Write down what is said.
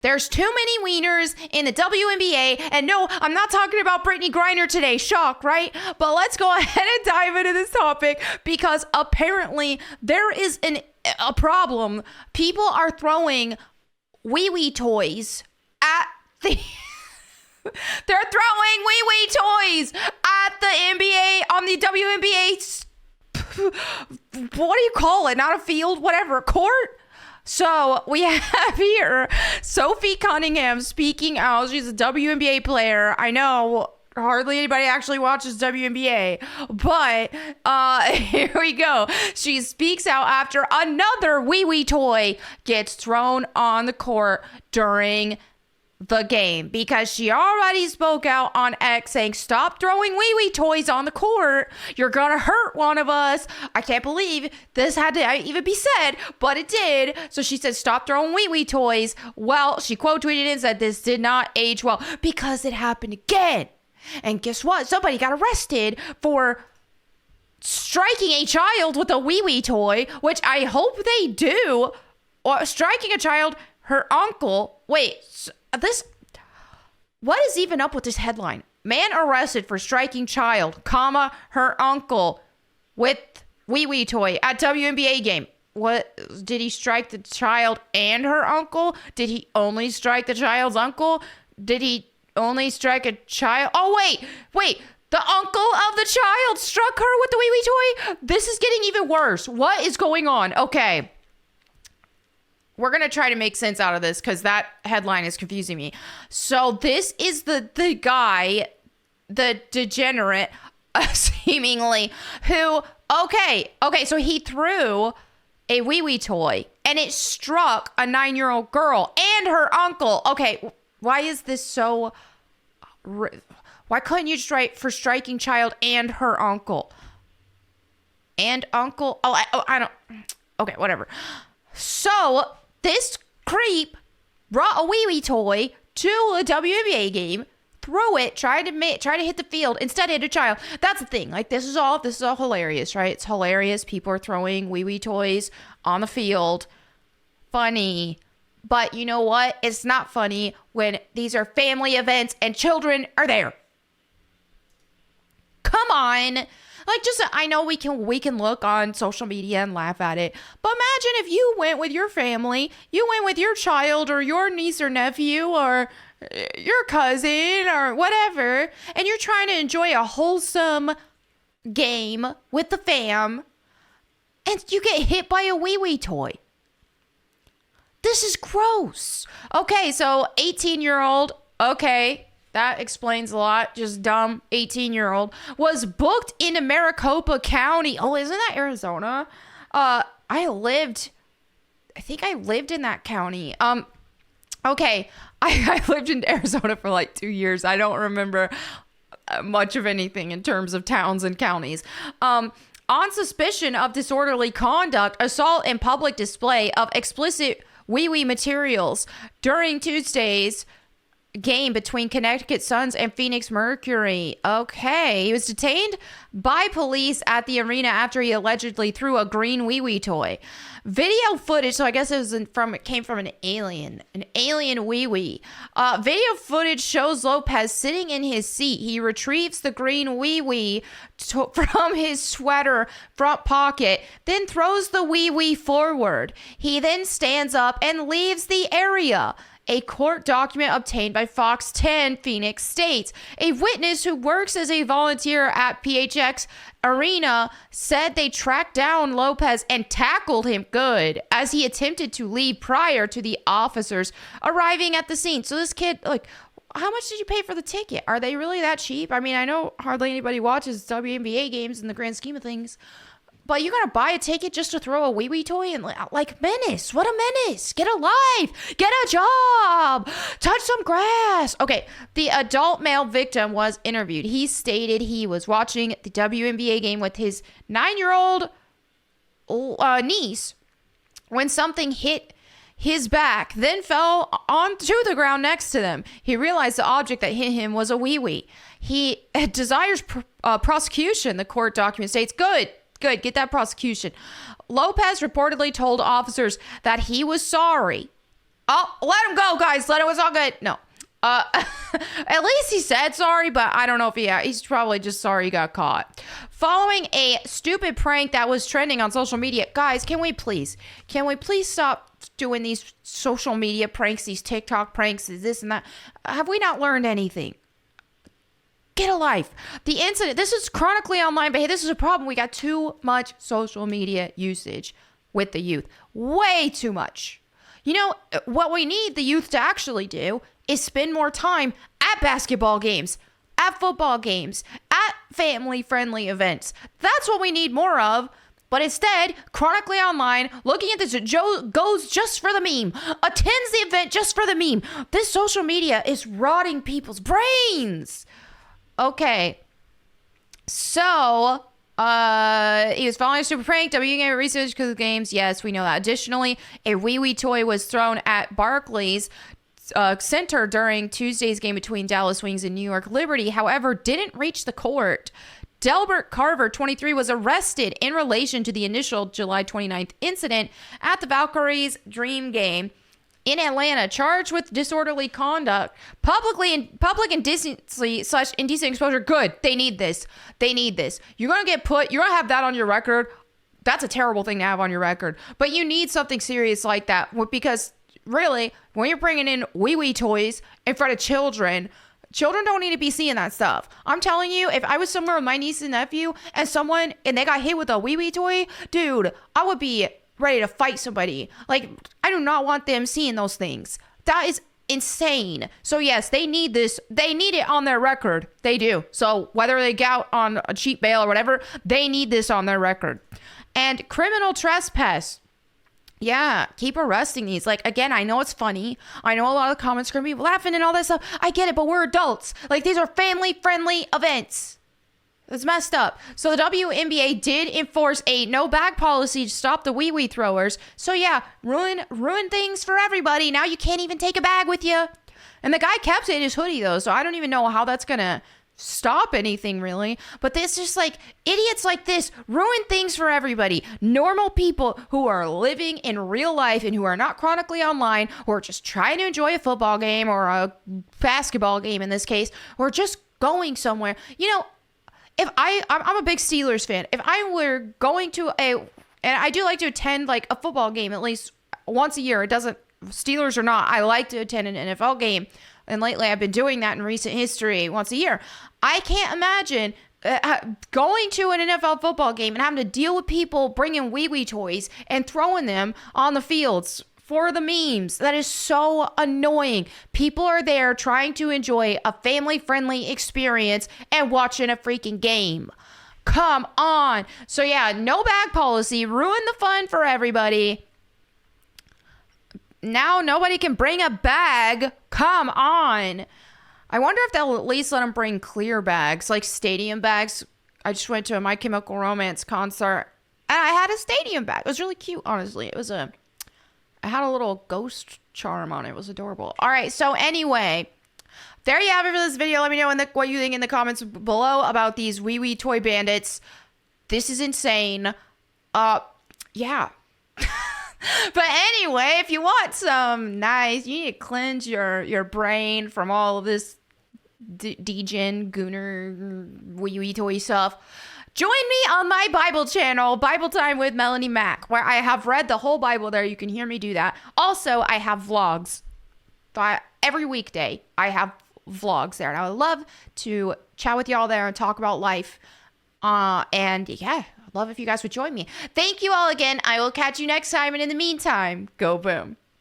There's too many wieners in the WNBA. And no, I'm not talking about Brittany Griner today. Shock, right? But let's go ahead and dive into this topic because apparently there is a problem. People are throwing wee-wee toys at the... They're throwing wee-wee toys at the NBA on the WNBA. What do you call it? Not a field, whatever, court? So we have here Sophie Cunningham speaking out. She's a WNBA player. I know hardly anybody actually watches WNBA, but here we go. She speaks out after another wee-wee toy gets thrown on the court during the game because she already spoke out on X saying, stop throwing wee-wee toys on the court. You're gonna hurt one of us. I can't believe this had to even be said, but it did. So she said, stop throwing wee-wee toys. Well, she quote tweeted and said this did not age well because it happened again. And guess what? Somebody got arrested for striking a child with a wee-wee toy, which I hope they do. Or striking a child, her uncle. Wait, what is even up with this headline? Man arrested for striking child, comma, her uncle with wee-wee toy at WNBA game. What, did he strike the child and her uncle? Did he only strike the child's uncle? Did he only strike a child? Oh, wait, the uncle of the child struck her with the wee-wee toy? This is getting even worse. What is going on? Okay. We're going to try to make sense out of this because that headline is confusing me. So this is the guy, the degenerate, seemingly, who, okay, so he threw a wee-wee toy and it struck a 9-year-old girl and her uncle. Okay, why is this so... Why couldn't you strike for striking child and her uncle? And uncle... I don't... Okay, whatever. So... this creep brought a wee-wee toy to a WNBA game, threw it, tried to hit the field, instead hit a child. That's the thing. Like, this is all hilarious, right? It's hilarious. People are throwing wee-wee toys on the field. Funny. But you know what? It's not funny when these are family events and children are there. Come on. Like, just, I know we can look on social media and laugh at it, but imagine if you went with your family, you went with your child or your niece or nephew or your cousin or whatever, and you're trying to enjoy a wholesome game with the fam, and you get hit by a wee-wee toy. This is gross. Okay, so 18-year-old, okay. That explains a lot. Just dumb 18-year-old was booked into Maricopa County. Oh, isn't that Arizona? I think I lived in that county. Okay. I lived in Arizona for like 2 years. I don't remember much of anything in terms of towns and counties. On suspicion of disorderly conduct, assault, and public display of explicit wee-wee materials during Tuesday's game between Connecticut Suns and Phoenix Mercury. Okay. He was detained by police at the arena after he allegedly threw a green wee-wee toy. Video footage, so I guess it came from an alien wee-wee. Video footage shows Lopez sitting in his seat. He retrieves the green wee-wee from his sweater front pocket, then throws the wee-wee forward. He then stands up and leaves the area. A court document obtained by Fox 10 Phoenix states a witness who works as a volunteer at PHX Arena said they tracked down Lopez and tackled him good as he attempted to leave prior to the officers arriving at the scene. So this kid, like, how much did you pay for the ticket? Are they really that cheap? I mean, I know hardly anybody watches WNBA games in the grand scheme of things, but you're going to buy a ticket just to throw a wee-wee toy? And like, menace. What a menace. Get a life. Get a job. Touch some grass. Okay. The adult male victim was interviewed. He stated he was watching the WNBA game with his 9-year-old niece when something hit his back, then fell onto the ground next to them. He realized the object that hit him was a wee-wee. He desires prosecution, the court document states. Good, get that prosecution. Lopez reportedly told officers that he was sorry Oh, let him go, guys. Let it was all good. No. At least he said sorry, but I don't know if he's probably just sorry he got caught. Following a stupid prank that was trending on social media. Guys, can we please stop doing these social media pranks, these TikTok pranks, this and that? Have we not learned anything? Get a life. The incident, this is chronically online, but hey, this is a problem. We got too much social media usage with the youth. Way too much. You know, what we need the youth to actually do is spend more time at basketball games, at football games, at family-friendly events. That's what we need more of. But instead, chronically online, looking at this, Joe goes just for the meme, attends the event just for the meme. This social media is rotting people's brains. Okay. So, he was following a super prank. WNBA research because of games. Yes, we know that. Additionally, a wee toy was thrown at Barclays Center during Tuesday's game between Dallas Wings and New York Liberty. However, didn't reach the court. Delbert Carver, 23, was arrested in relation to the initial July 29th incident at the Valkyries Dream game in Atlanta, charged with disorderly conduct, public indecency / indecent exposure. Good. They need this. You're going to have that on your record. That's a terrible thing to have on your record. But you need something serious like that because really, when you're bringing in wee toys in front of children don't need to be seeing that stuff. I'm telling you, if I was somewhere with my niece and nephew and they got hit with a wee toy, dude, I would be ready to fight somebody. Like, I do not want them seeing those things. That is insane. So yes, they need this. They need it on their record. They do. So whether they get out on a cheap bail or whatever, they need this on their record. And criminal trespass. Yeah, keep arresting these. Like, again, I know it's funny. I know a lot of the comments are going to be laughing and all that stuff. I get it, but we're adults. Like, these are family-friendly events. It's messed up. So the WNBA did enforce a no bag policy to stop the wee throwers. So yeah, ruin things for everybody. Now you can't even take a bag with you. And the guy kept it in his hoodie though, so I don't even know how that's gonna stop anything really. But it's just like idiots like this ruin things for everybody. Normal people who are living in real life and who are not chronically online, who are just trying to enjoy a football game or a basketball game in this case, or just going somewhere. You know, if I'm a big Steelers fan. If I were going to and I do like to attend like a football game at least once a year. It doesn't, Steelers or not, I like to attend an NFL game. And lately I've been doing that in recent history once a year. I can't imagine going to an NFL football game and having to deal with people bringing wee toys and throwing them on the fields for the memes. That is so annoying. People are there trying to enjoy a family-friendly experience and watching a freaking game. Come on. So yeah, no bag policy. Ruin the fun for everybody. Now nobody can bring a bag. Come on. I wonder if they'll at least let them bring clear bags, like stadium bags. I just went to a My Chemical Romance concert and I had a stadium bag. It was really cute, honestly. I had a little ghost charm on it. It was adorable. All right. So anyway, there you have it for this video. Let me know what you think in the comments below about these wee toy bandits. This is insane. Yeah. But anyway, if you want some nice, you need to cleanse your brain from all of this degen, gooner, wee toy stuff. Join me on my Bible channel, Bible Time with Melanie Mack, where I have read the whole Bible there. You can hear me do that. Also, I have vlogs. Every weekday, I have vlogs there. And I would love to chat with y'all there and talk about life. And yeah, I'd love if you guys would join me. Thank you all again. I will catch you next time. And in the meantime, go boom.